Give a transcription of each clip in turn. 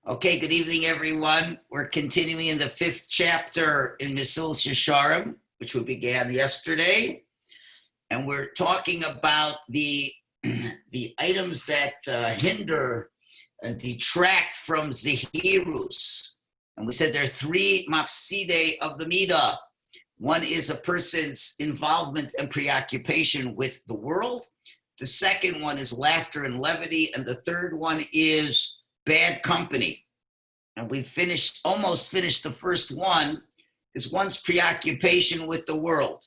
Okay, good evening, everyone. We're continuing in the 5th chapter in Mesilas Yesharim, which we began yesterday. And we're talking about the items that hinder and detract from Zehirus. And we said there are 3 mafside of the Midah. One is a person's involvement and preoccupation with the world. The second one is laughter and levity. And the third one is bad company. And we almost finished the first one, is one's preoccupation with the world.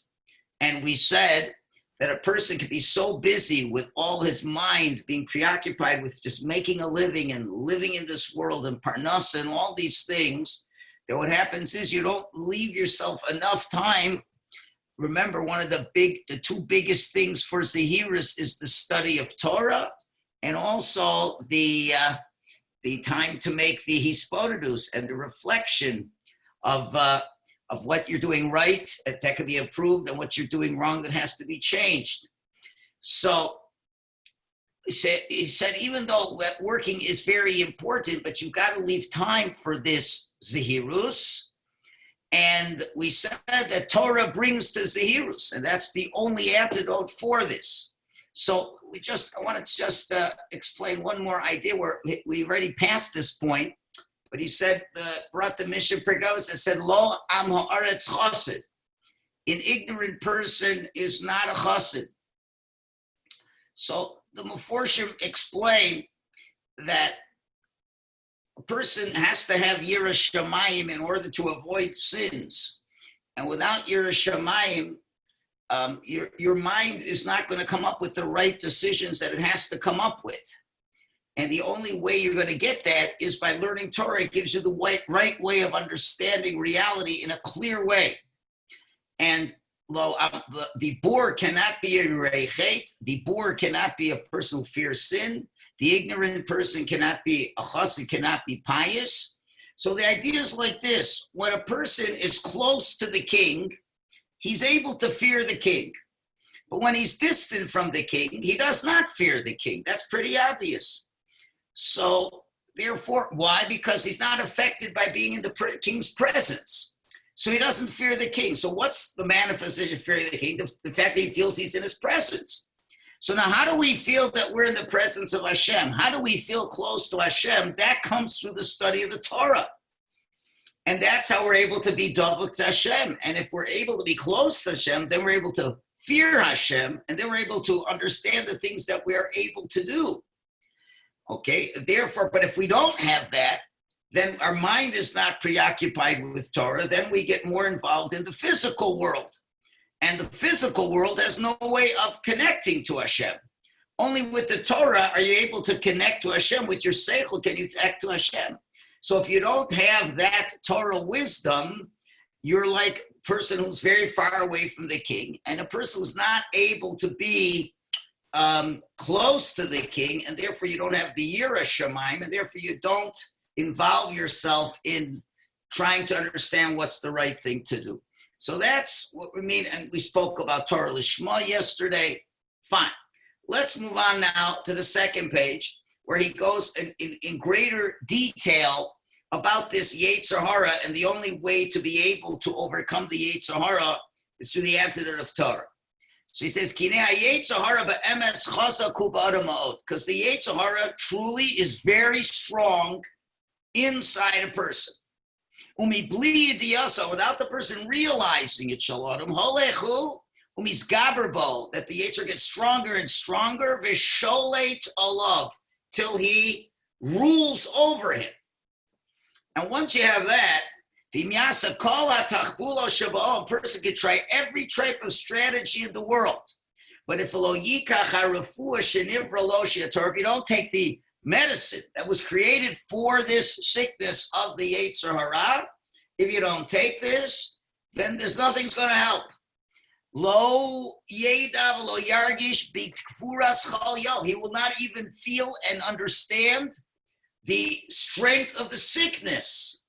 And we said that a person can be so busy with all his mind being preoccupied with just making a living and living in this world and parnasa and all these things, that what happens is you don't leave yourself enough time. Remember, one of the 2 biggest things for Zehirus is the study of Torah and also the time to make the hispodidus and the reflection of what you're doing right that can be improved and what you're doing wrong that has to be changed. So he said even though that working is very important, but you've got to leave time for this Zehirus. And we said that Torah brings to Zehirus, and that's the only antidote for this. So I wanted to just explain one more idea where we already passed this point, but he said, brought the Mishnah Pergavas and said, Lo am ha'aretz chassid. An ignorant person is not a chassid. So the Meforshim explained that a person has to have Yiras Shamayim in order to avoid sins. And without Yiras Shamayim, your mind is not going to come up with the right decisions that it has to come up with. And the only way you're going to get that is by learning Torah. It gives you the right way of understanding reality in a clear way. And the bore cannot be a reichet. The bore cannot be a person who fears sin. The ignorant person cannot be a chassid, cannot be pious. So the idea is like this. When a person is close to the king, he's able to fear the king. But when he's distant from the king, he does not fear the king. That's pretty obvious. So therefore, why? Because he's not affected by being in the king's presence. So he doesn't fear the king. So what's the manifestation of fearing the king? The fact that he feels he's in his presence. So now how do we feel that we're in the presence of Hashem? How do we feel close to Hashem? That comes through the study of the Torah. And that's how we're able to be dovuk to Hashem. And if we're able to be close to Hashem, then we're able to fear Hashem, and then we're able to understand the things that we are able to do. Okay, therefore, but if we don't have that, then our mind is not preoccupied with Torah, then we get more involved in the physical world. And the physical world has no way of connecting to Hashem. Only with the Torah are you able to connect to Hashem. With your seichel can you connect to Hashem. So if you don't have that Torah wisdom, you're like a person who's very far away from the king, and a person who's not able to be close to the king, and therefore you don't have the Yiras Shamayim, and therefore you don't involve yourself in trying to understand what's the right thing to do. So that's what we mean, and we spoke about Torah Lishma yesterday. Fine. Let's move on now to the second page, where he goes in greater detail about this Yetzer Hara, and the only way to be able to overcome the Yetzer Hara is through the antidote of Torah. So he says, because the Yetzer Hara truly is very strong inside a person. Without the person realizing it, that the Yetzer gets stronger and stronger, till he rules over him. And once you have that, a person can try every type of strategy in the world. But if you don't take the medicine that was created for this sickness of the Yetzer Hara, if you don't take this, then there's nothing's going to help. Lo yedav lo yargish b'kfuras chal yom. He will not even feel and understand the strength of the sickness.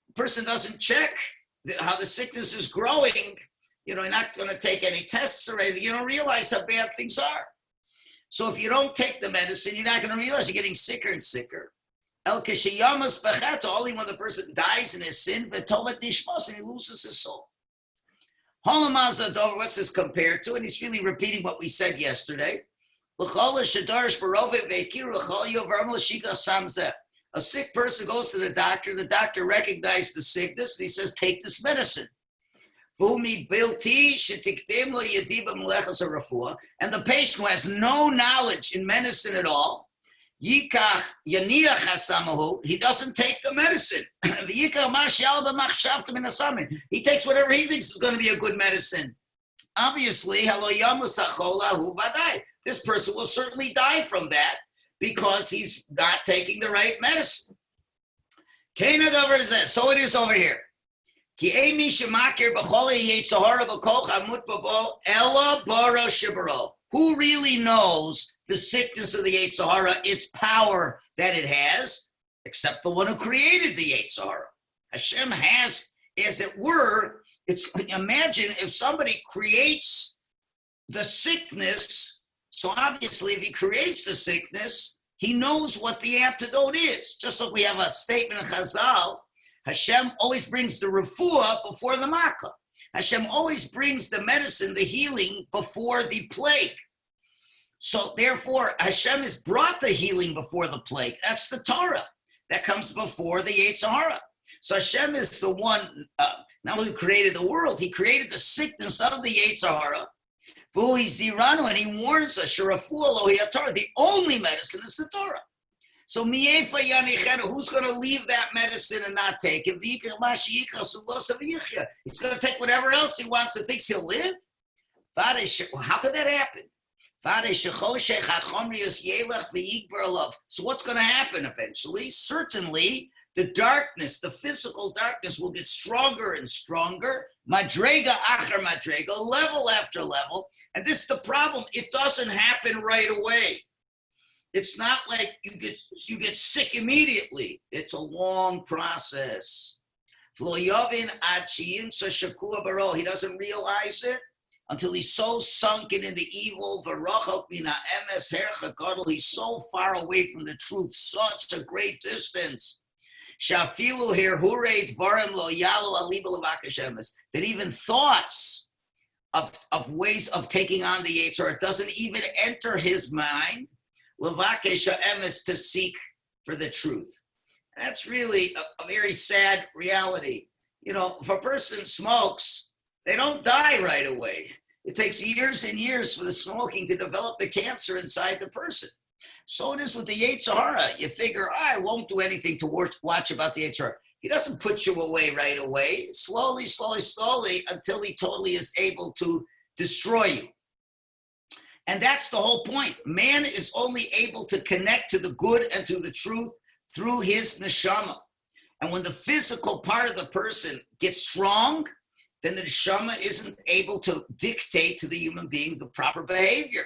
The person doesn't check how the sickness is growing. You're not going to take any tests or anything. You don't realize how bad things are. So if you don't take the medicine, you're not going to realize you're getting sicker and sicker. El Kishayamas Bechet, only when the person dies in his sin, V'tovet Nishmos, and he loses his soul. Holamazadov, what's this compared to? And he's really repeating what we said yesterday. A sick person goes to the doctor recognizes the sickness, and he says, take this medicine. And the patient who has no knowledge in medicine at all, he doesn't take the medicine. He takes whatever he thinks is going to be a good medicine. Obviously, this person will certainly die from that because he's not taking the right medicine. So it is over here. Who really knows the sickness of the Yate Sahara, its power that it has, except the one who created the Yate Sahara? Hashem has, as it were, imagine if somebody creates the sickness. So obviously, if he creates the sickness, he knows what the antidote is. Just like we have a statement in Chazal, Hashem always brings the refuah before the makkah. Hashem always brings the medicine, the healing, before the plague. So therefore, Hashem has brought the healing before the plague. That's the Torah that comes before the Yate Sahara. So Hashem is the one, not only who created the world, he created the sickness of the Yate Sahara. And he warns us, the only medicine is the Torah. So who's going to leave that medicine and not take it? He's going to take whatever else he wants and thinks he'll live? How could that happen? So what's going to happen eventually? Certainly, the darkness, the physical darkness will get stronger and stronger, madrega achar madrega, level after level. And this is the problem. It doesn't happen right away. It's not like you get sick immediately. It's a long process. He doesn't realize it until he's so sunken in the evil. He's so far away from the truth, such a great distance. That even thoughts of ways of taking on the Yetzer doesn't even enter his mind. To seek for the truth. That's really a very sad reality. You know, if a person smokes, they don't die right away. It takes years and years for the smoking to develop the cancer inside the person. So it is with the Yate Sahara. You figure, I won't do anything to watch about the Yate Sahara. He doesn't put you away right away. Slowly, until he totally is able to destroy you. And that's the whole point. Man is only able to connect to the good and to the truth through his neshama. And when the physical part of the person gets strong, then the neshama isn't able to dictate to the human being the proper behavior.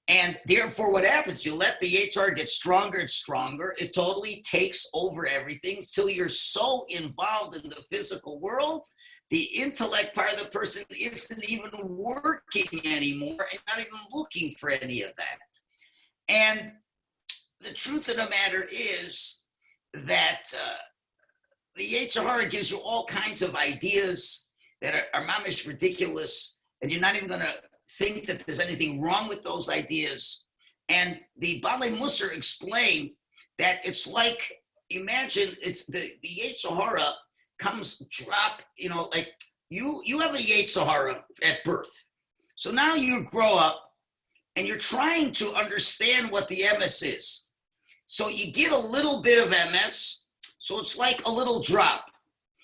And therefore, what happens? You let the Yetzer get stronger and stronger. It totally takes over everything till you're so involved in the physical world, the intellect part of the person isn't even working anymore and not even looking for any of that. And the truth of the matter is that the Yetzer gives you all kinds of ideas that are mamish ridiculous, and you're not even going to think that there's anything wrong with those ideas. And the Balei Musar explained that it's like, imagine it's the Yetzer comes drop, like you have a Yetzer at birth. So now you grow up and you're trying to understand what the MS is. So you get a little bit of MS, so it's like a little drop.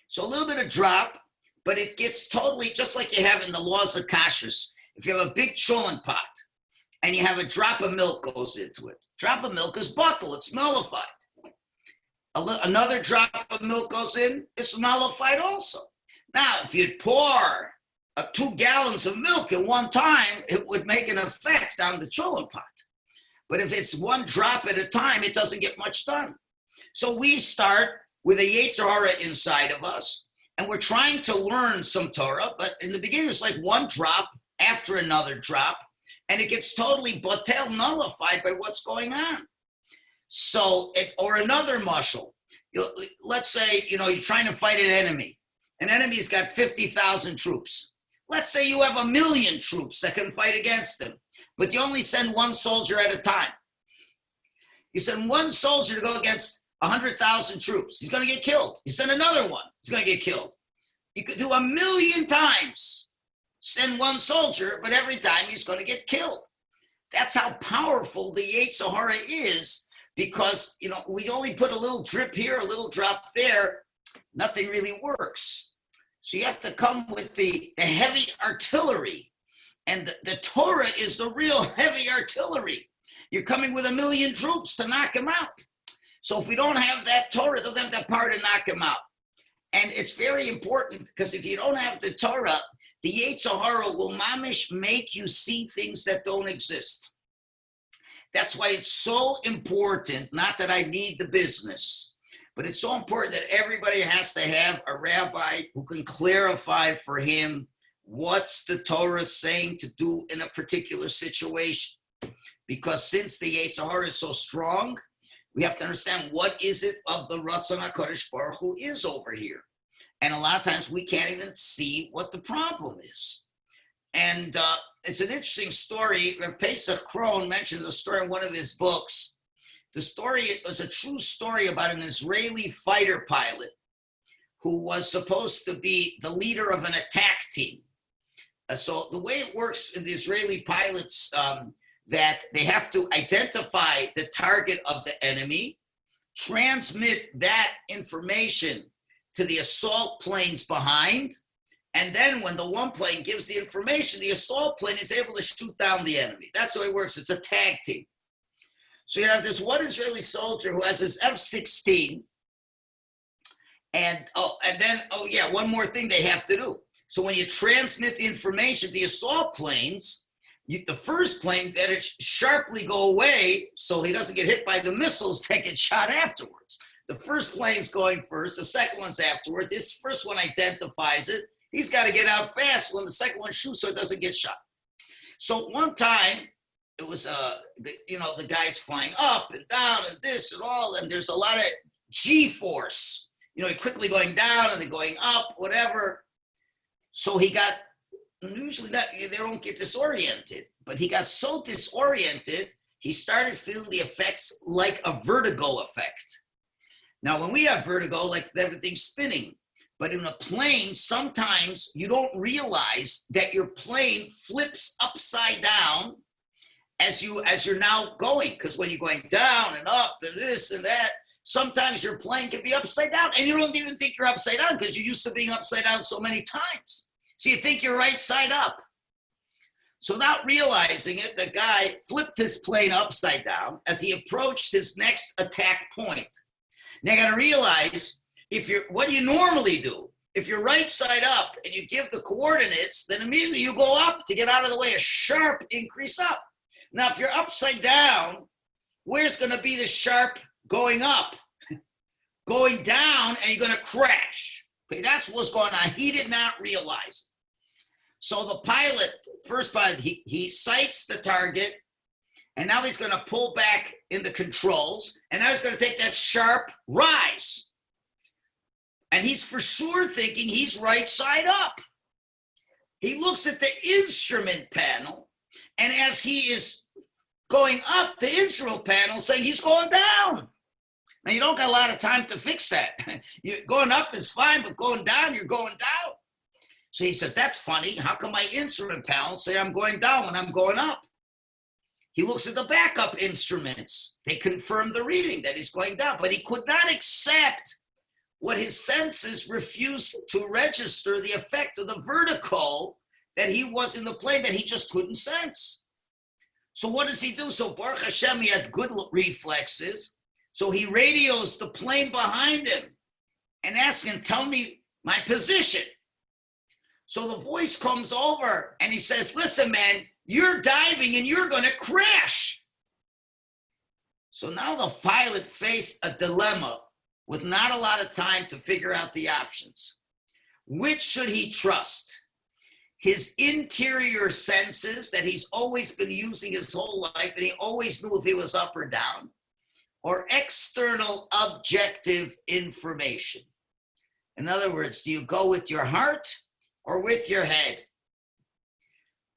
So a little bit of drop, but it gets totally just like you have in the laws of kashrus. If you have a big cholent pot and you have a drop of milk goes into it, drop of milk is buckle, it's nullified. Another drop of milk goes in, it's nullified also. Now, if you pour 2 gallons of milk at one time, it would make an effect on the cholent pot. But if it's one drop at a time, it doesn't get much done. So we start with a Yetzer inside of us, and we're trying to learn some Torah, but in the beginning, it's like one drop after another drop, and it gets totally nullified by what's going on. So, or another muscle. Let's say, you're trying to fight an enemy. An enemy's got 50,000 troops. Let's say you have 1,000,000 troops that can fight against them, but you only send one soldier at a time. You send one soldier to go against 100,000 troops. He's going to get killed. You send another one. He's going to get killed. You could do 1,000,000 times. Send one soldier, but every time he's going to get killed. That's how powerful the Yate Sahara is, because, we only put a little drip here, a little drop there. Nothing really works. So you have to come with the heavy artillery. And the Torah is the real heavy artillery. You're coming with 1,000,000 troops to knock him out. So if we don't have that Torah, it doesn't have that power to knock him out. And it's very important, because if you don't have the Torah, the Yate Sahara will mamish make you see things that don't exist. That's why it's so important, not that I need the business, but it's so important that everybody has to have a rabbi who can clarify for him what's the Torah saying to do in a particular situation. Because since the Yate Sahara is so strong, we have to understand what is it of the Ratzon HaKadosh Baruch Hu is over here. And a lot of times we can't even see what the problem is. And it's an interesting story. Pesach Krohn mentions a story in one of his books. The story was a true story about an Israeli fighter pilot who was supposed to be the leader of an attack team. So the way it works in the Israeli pilots, that they have to identify the target of the enemy, transmit that information to the assault planes behind, and then when the one plane gives the information, the assault plane is able to shoot down the enemy. That's how it works. It's a tag team. So you have this one Israeli soldier who has his F-16, and then one more thing they have to do. So when you transmit the information, the assault planes, the first plane better sharply go away so he doesn't get hit by the missiles that get shot afterwards. The first plane's going first, the second one's afterward. This first one identifies it. He's got to get out fast when the second one shoots so it doesn't get shot. So one time, it was, the guy's flying up and down and this and all, and there's a lot of G-force. Quickly going down and then going up, whatever. So he got, usually they don't get disoriented, but he got so disoriented, he started feeling the effects like a vertigo effect. Now, when we have vertigo, like everything's spinning, but in a plane, sometimes you don't realize that your plane flips upside down as you're now going, because when you're going down and up and this and that, sometimes your plane can be upside down, and you don't even think you're upside down because you're used to being upside down so many times. So you think you're right side up. So without realizing it, the guy flipped his plane upside down as he approached his next attack point. Now you got to realize, what do you normally do? If you're right side up and you give the coordinates, then immediately you go up to get out of the way, a sharp increase up. Now, if you're upside down, where's going to be the sharp going up? Going down, and you're going to crash. Okay, that's what's going on. He did not realize. So the first pilot, he sights the target, and now he's going to pull back in the controls, and now he's going to take that sharp rise. And he's for sure thinking he's right side up. He looks at the instrument panel, and as he is going up, the instrument panel saying he's going down. Now, you don't got a lot of time to fix that. Going up is fine, but going down, you're going down. So he says, that's funny. How come my instrument panel say I'm going down when I'm going up? He looks at the backup instruments. They confirm the reading that he's going down, but he could not accept what his senses refused to register, the effect of the vertical that he was in the plane that he just couldn't sense. So what does he do? So Baruch Hashem, he had good reflexes. So he radios the plane behind him and asks him, tell me my position. So the voice comes over and he says, listen, man, you're diving and you're going to crash. So now the pilot faced a dilemma with not a lot of time to figure out the options. Which should he trust? His interior senses that he's always been using his whole life, and he always knew if he was up or down, or external objective information? In other words, do you go with your heart or with your head?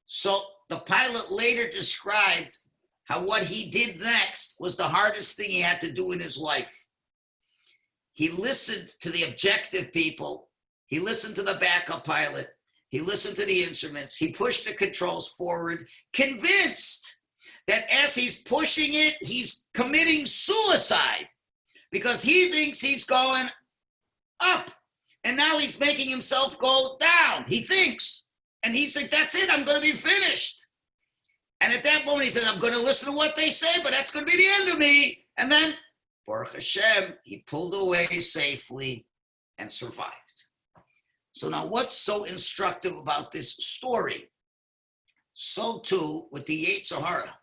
So the pilot later described how what he did next was the hardest thing he had to do in his life. He listened to the objective people. He listened to the backup pilot. He listened to the instruments. He pushed the controls forward, convinced that as he's pushing it, he's committing suicide because he thinks he's going up. And now he's making himself go down. He thinks. And he's like, that's it. I'm going to be finished. And at that moment, he says, I'm going to listen to what they say, but that's going to be the end of me. And then, Baruch Hashem, he pulled away safely and survived. So now what's so instructive about this story? So too with the Yate Sahara.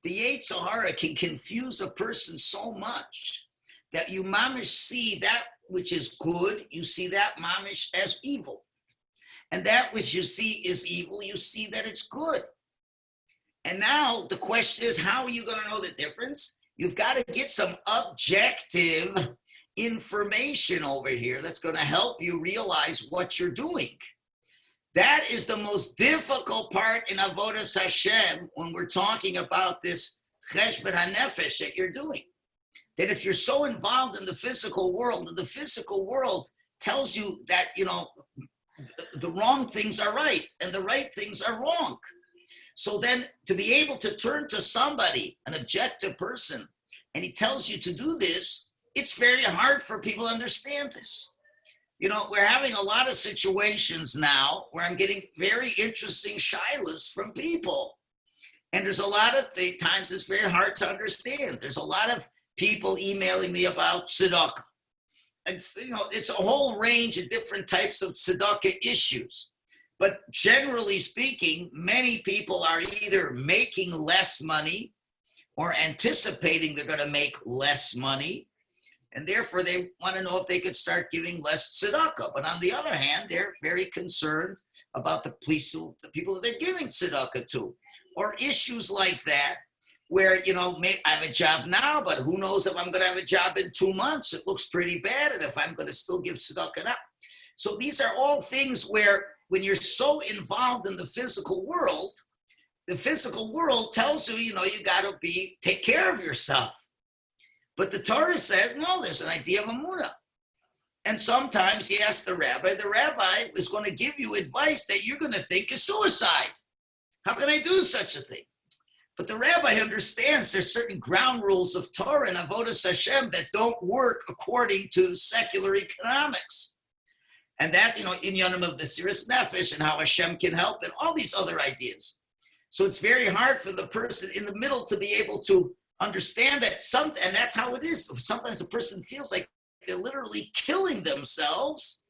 The Yate Sahara can confuse a person so much that you mamish see that which is good, you see that mamish as evil. And that which you see is evil, you see that it's good. And now the question is, how are you going to know the difference? You've got to get some objective information over here that's going to help you realize what you're doing. That is the most difficult part in Avodas Hashem when we're talking about this cheshbon hanefesh that you're doing. That if you're so involved in the physical world, and the physical world tells you that, you know, the wrong things are right and the right things are wrong. So then to be able to turn to somebody, an objective person, and he tells you to do this, it's very hard for people to understand this. You know, we're having a lot of situations now where I'm getting very interesting shilas from people. And there's a lot of times it's very hard to understand. There's a lot of people emailing me about tzedakah. And, you know, it's a whole range of different types of tzedakah issues. But generally speaking, many people are either making less money or anticipating they're going to make less money. And therefore, they want to know if they could start giving less tzedakah. But on the other hand, they're very concerned about the people that they're giving tzedakah to. Or issues like that, where, you know, I have a job now, but who knows if I'm going to have a job in 2 months. It looks pretty bad, and if I'm going to still give tzedakah now. So these are all things where when you're so involved in the physical world tells you, you know, you got to take care of yourself. But the Torah says, no, there's an idea of emunah. And sometimes you ask the rabbi is going to give you advice that you're going to think is suicide. How can I do such a thing? But the rabbi understands there's certain ground rules of Torah and Avodas Hashem that don't work according to secular economics. And that, you know, in Yonim of Mesilas Nefesh and how Hashem can help and all these other ideas. So it's very hard for the person in the middle to be able to understand that and that's how it is. Sometimes a person feels like they're literally killing themselves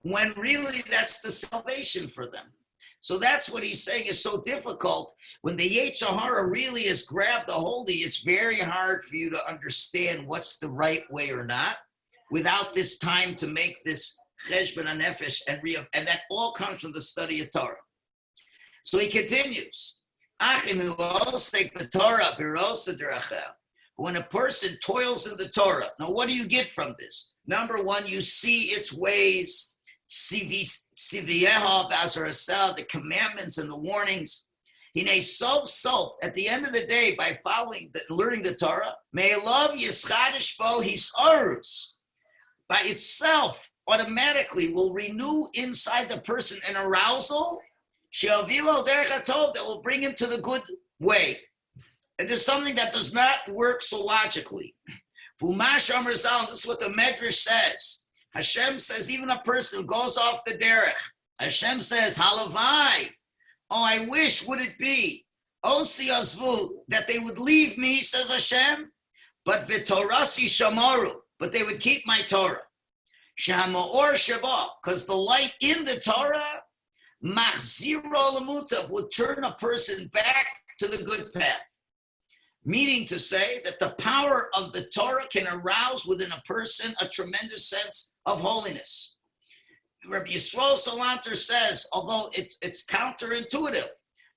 when really that's the salvation for them. So that's what he's saying is so difficult. When the Yate Sahara really has grabbed the hold of you, it's very hard for you to understand what's the right way or not without this time to make this cheshbon hanefesh and that all comes from the study of Torah. So he continues. When a person toils in the Torah, now what do you get from this? Number one, you see its ways, the commandments and the warnings. At the end of the day, by learning the Torah, by itself automatically will renew inside the person an arousal that will bring him to the good way. And there's something that does not work so logically. This is what the Medrash says. Hashem says, even a person who goes off the derech, Hashem says, halavai, oh, I wish, would it be, osi azvu, that they would leave me, says Hashem, but v'torasi shamaru, but they would keep my Torah. Shamaor sheba, because the light in the Torah, machziro lemutav, would turn a person back to the good path. Meaning to say that the power of the Torah can arouse within a person a tremendous sense of holiness. Rabbi Yisrael Salanter says, although it's counterintuitive,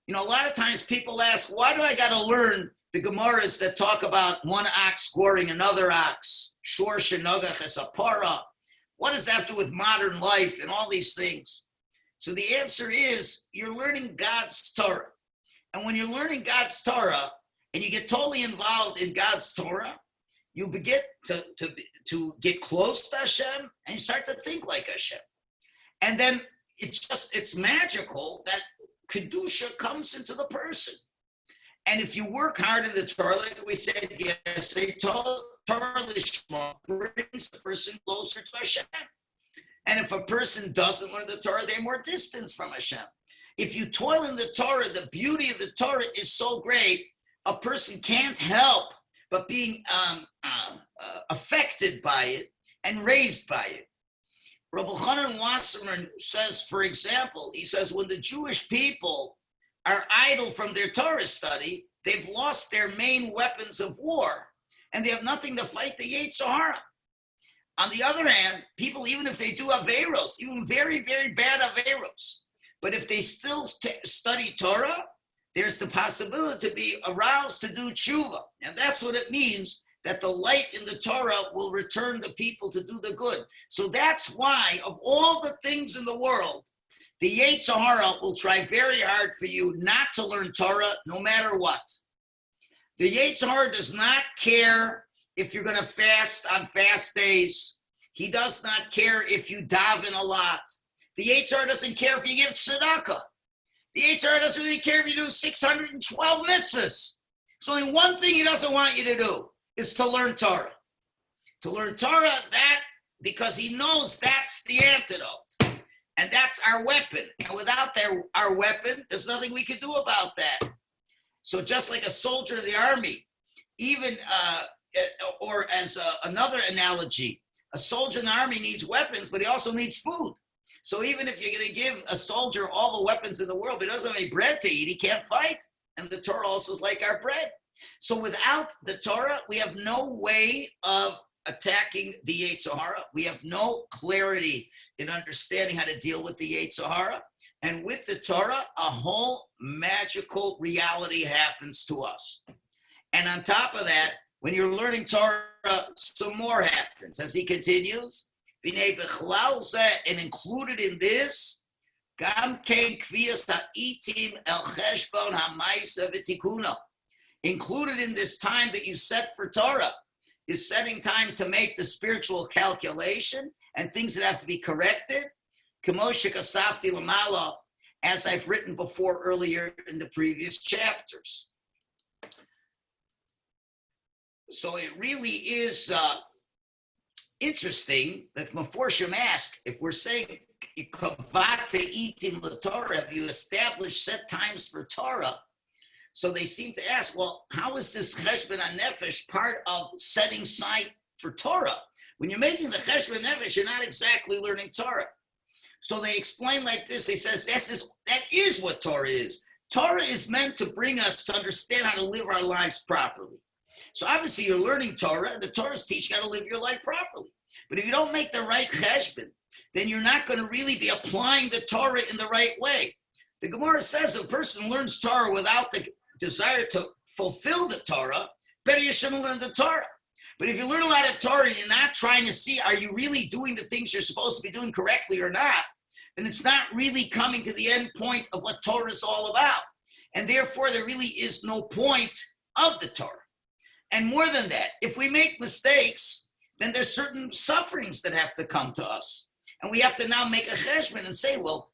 you know, a lot of times people ask, why do I got to learn the Gemaras that talk about one ox goring another ox, shor shenogach es a para. What does that have to do with modern life and all these things? So the answer is you're learning God's Torah. And when you're learning God's Torah and you get totally involved in God's Torah, you begin to get close to Hashem and you start to think like Hashem. And then it's magical that Kedusha comes into the person. And if you work hard in the Torah, like we said yesterday, Torah Lishma brings the person closer to Hashem. And if a person doesn't learn the Torah, they're more distant from Hashem. If you toil in the Torah, the beauty of the Torah is so great, a person can't help but being affected by it and raised by it. Rabbi Chanan Wasserman says, for example, he says, when the Jewish people are idle from their Torah study, they've lost their main weapons of war, and they have nothing to fight the Yate Sahara. On the other hand, people, even if they do Averos, even very, very bad Averos, but if they still study Torah, there's the possibility to be aroused to do tshuva. And that's what it means, that the light in the Torah will return the people to do the good. So that's why, of all the things in the world, the Yate Sahara will try very hard for you not to learn Torah, no matter what. The Yate Sahara does not care if you're going to fast on fast days. He does not care if you daven a lot. The Yate Sahara doesn't care if you give tzedakah. The Yate Sahara doesn't really care if you do 612 mitzvahs. There's only one thing he doesn't want you to do, is to learn Torah. To learn Torah, because he knows that's the antidote. And that's our weapon. And without our weapon, there's nothing we can do about that. So just like a soldier in the army, even, or as another analogy, a soldier in the army needs weapons, but he also needs food. So even if you're going to give a soldier all the weapons in the world, but he doesn't have any bread to eat, he can't fight. And the Torah also is like our bread. So without the Torah, we have no way of attacking the Yate Sahara. We have no clarity in understanding how to deal with the Yate Sahara. And with the Torah, a whole magical reality happens to us. And on top of that, when you're learning Torah, some more happens. As he continues, and included in this, included in this time that you set for Torah is setting time to make the spiritual calculation and things that have to be corrected. As I've written before earlier in the previous chapters. So it really is interesting that Meforshim ask, if we're saying, have you established set times for Torah? So they seem to ask, well, how is this cheshbon hanefesh part of setting sight for Torah? When you're making the cheshbon hanefesh, you're not exactly learning Torah. So they explain like this. They says, that is what Torah is. Torah is meant to bring us to understand how to live our lives properly. So obviously you're learning Torah. The Torah's teaching how to live your life properly. But if you don't make the right cheshbon, then you're not going to really be applying the Torah in the right way. The Gemara says if a person learns Torah without the desire to fulfill the Torah, better you shouldn't learn the Torah. But if you learn a lot of Torah and you're not trying to see, are you really doing the things you're supposed to be doing correctly or not, then it's not really coming to the end point of what Torah is all about. And therefore, there really is no point of the Torah. And more than that, if we make mistakes, then there's certain sufferings that have to come to us. And we have to now make a cheshbon and say, well,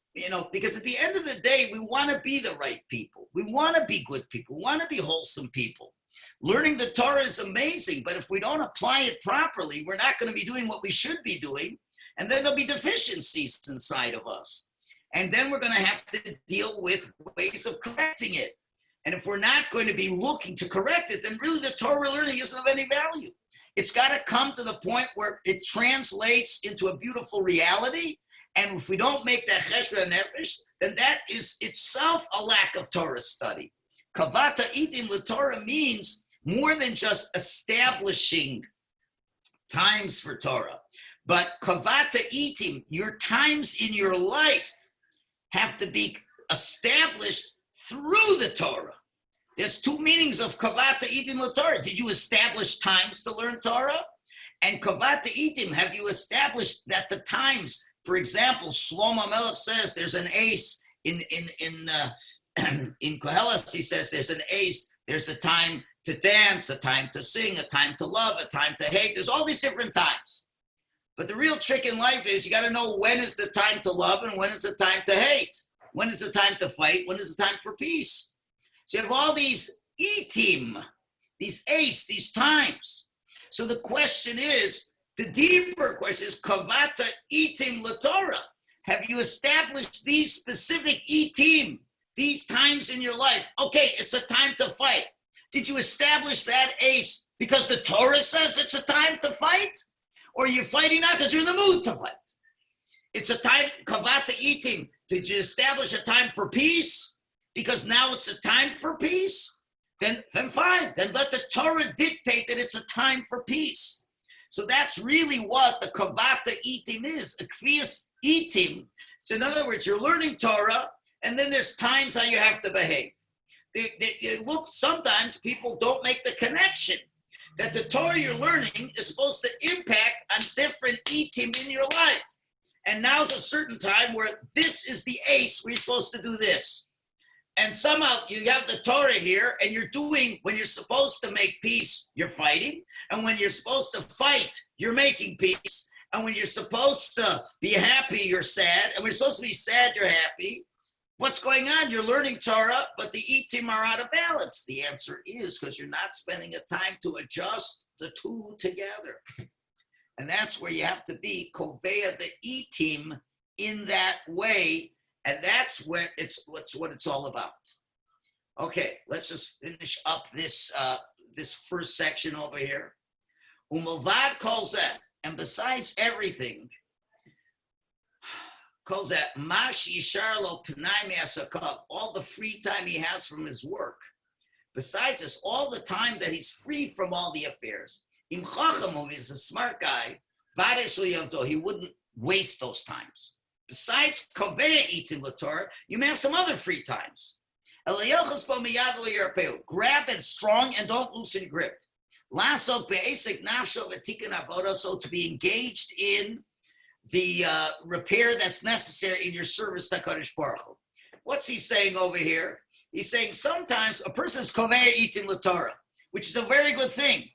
because at the end of the day, we want to be the right people. We want to be good people. We want to be wholesome people. Learning the Torah is amazing, but if we don't apply it properly, we're not going to be doing what we should be doing. And then there'll be deficiencies inside of us. And then we're going to have to deal with ways of correcting it. And if we're not going to be looking to correct it, then really the Torah we're learning isn't of any value. It's got to come to the point where it translates into a beautiful reality. And if we don't make that cheshbon nefesh, then that is itself a lack of Torah study. Kavata itim l'Torah means more than just establishing times for Torah. But kavata itim, your times in your life have to be established through the Torah. There's two meanings of kavata itim l'Torah. Did you establish times to learn Torah? And kavata itim, have you established that the times, for example, Shlomo Melech says there's an ace in Koheles, he says there's an ace, there's a time to dance, a time to sing, a time to love, a time to hate. There's all these different times. But the real trick in life is you got to know when is the time to love and when is the time to hate. When is the time to fight? When is the time for peace? So you have all these itim, these ace, these times. So the question is, the deeper question is, kavata itim l'Torah. Have you established these specific itim, these times in your life? Okay, it's a time to fight. Did you establish that ace because the Torah says it's a time to fight? Or you're fighting now because you're in the mood to fight? It's a time, kavata itim. Did you establish a time for peace? Because now it's a time for peace? Then fine. Then let the Torah dictate that it's a time for peace. So that's really what the kavata itim is, a kviyas itim. So in other words, you're learning Torah, and then there's times how you have to behave. Look, sometimes people don't make the connection that the Torah you're learning is supposed to impact on different itim in your life. And now's a certain time where this is the ace where you're supposed to do this. And somehow you have the Torah here and you're doing, when you're supposed to make peace, you're fighting. And when you're supposed to fight, you're making peace. And when you're supposed to be happy, you're sad. And when you're supposed to be sad, you're happy. What's going on? You're learning Torah, but the itim are out of balance. The answer is because you're not spending a time to adjust the two together. And that's where you have to be koveya the itim in that way, and that's where what it's all about. Okay, let's just finish up this this first section over here. Umavad calls that, and besides everything, calls that mash yishar lo p'nai me'asakav, all the free time he has from his work. Besides this, all the time that he's free from all the affairs. Im chacham, he's a smart guy, he wouldn't waste those times. Besides koveya itim l'Torah, you may have some other free times. Grab it strong and don't loosen grip. So to be engaged in the repair that's necessary in your service to HaKadosh Baruch Hu. What's he saying over here? He's saying sometimes a person's koveya itim l'Torah, which is a very good thing.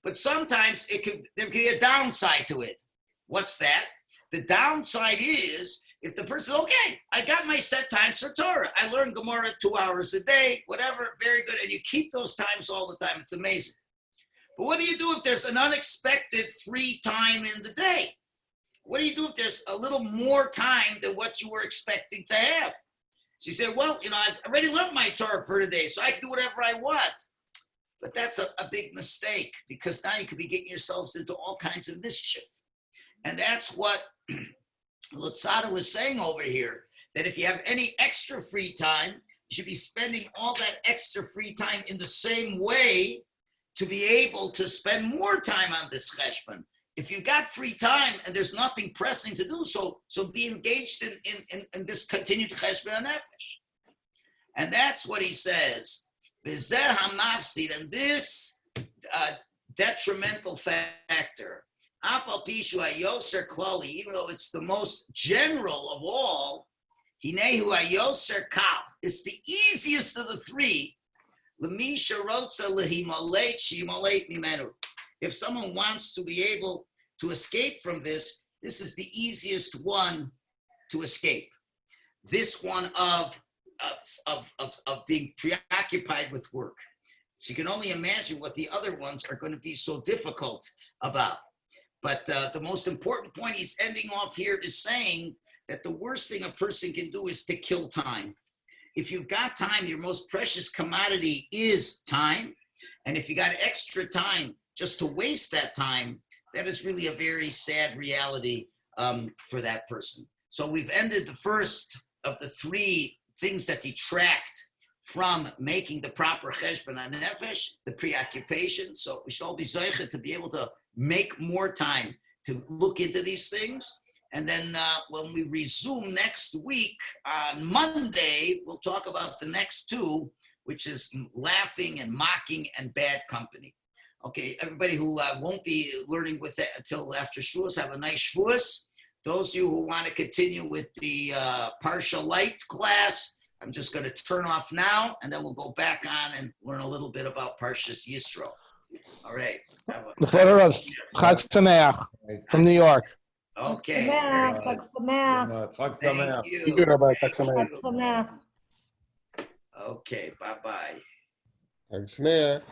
But sometimes there can be a downside to it. What's that? The downside is if the person, okay, I got my set times for Torah. I learn Gemara 2 hours a day, whatever, very good. And you keep those times all the time. It's amazing. But what do you do if there's an unexpected free time in the day? What do you do if there's a little more time than what you were expecting to have? So you say, well, I've already learned my Torah for today, so I can do whatever I want. But that's a big mistake, because now you could be getting yourselves into all kinds of mischief. And that's what Lutzada was saying over here, that if you have any extra free time, you should be spending all that extra free time in the same way to be able to spend more time on this cheshbon. If you've got free time and there's nothing pressing to do so be engaged in this continued cheshbon nefesh. And that's what he says. And this detrimental factor, even though it's the most general of all, it's the easiest of the three. If someone wants to be able to escape from this, this is the easiest one to escape. This one of being preoccupied with work. So you can only imagine what the other ones are going to be so difficult about. But the most important point he's ending off here is saying that the worst thing a person can do is to kill time. If you've got time, your most precious commodity is time. And if you got extra time just to waste that time, that is really a very sad reality for that person. So we've ended the first of the three things that detract from making the proper cheshbon nefesh, the preoccupation. So we should all be zocheh to be able to make more time to look into these things. And then when we resume next week on Monday, we'll talk about the next two, which is laughing and mocking and bad company. Okay, everybody who won't be learning with it until after Shavuos, have a nice Shavuos. Those of you who want to continue with the Parsha Light class, I'm just going to turn off now, and then we'll go back on and learn a little bit about Parshas Yisro. All right. Chag Sameach from New York. Okay. Chag Sameach. Thank you. You do, Rabbi. Chag Sameach. Chag Sameach. Okay. Bye-bye. Chag Sameach.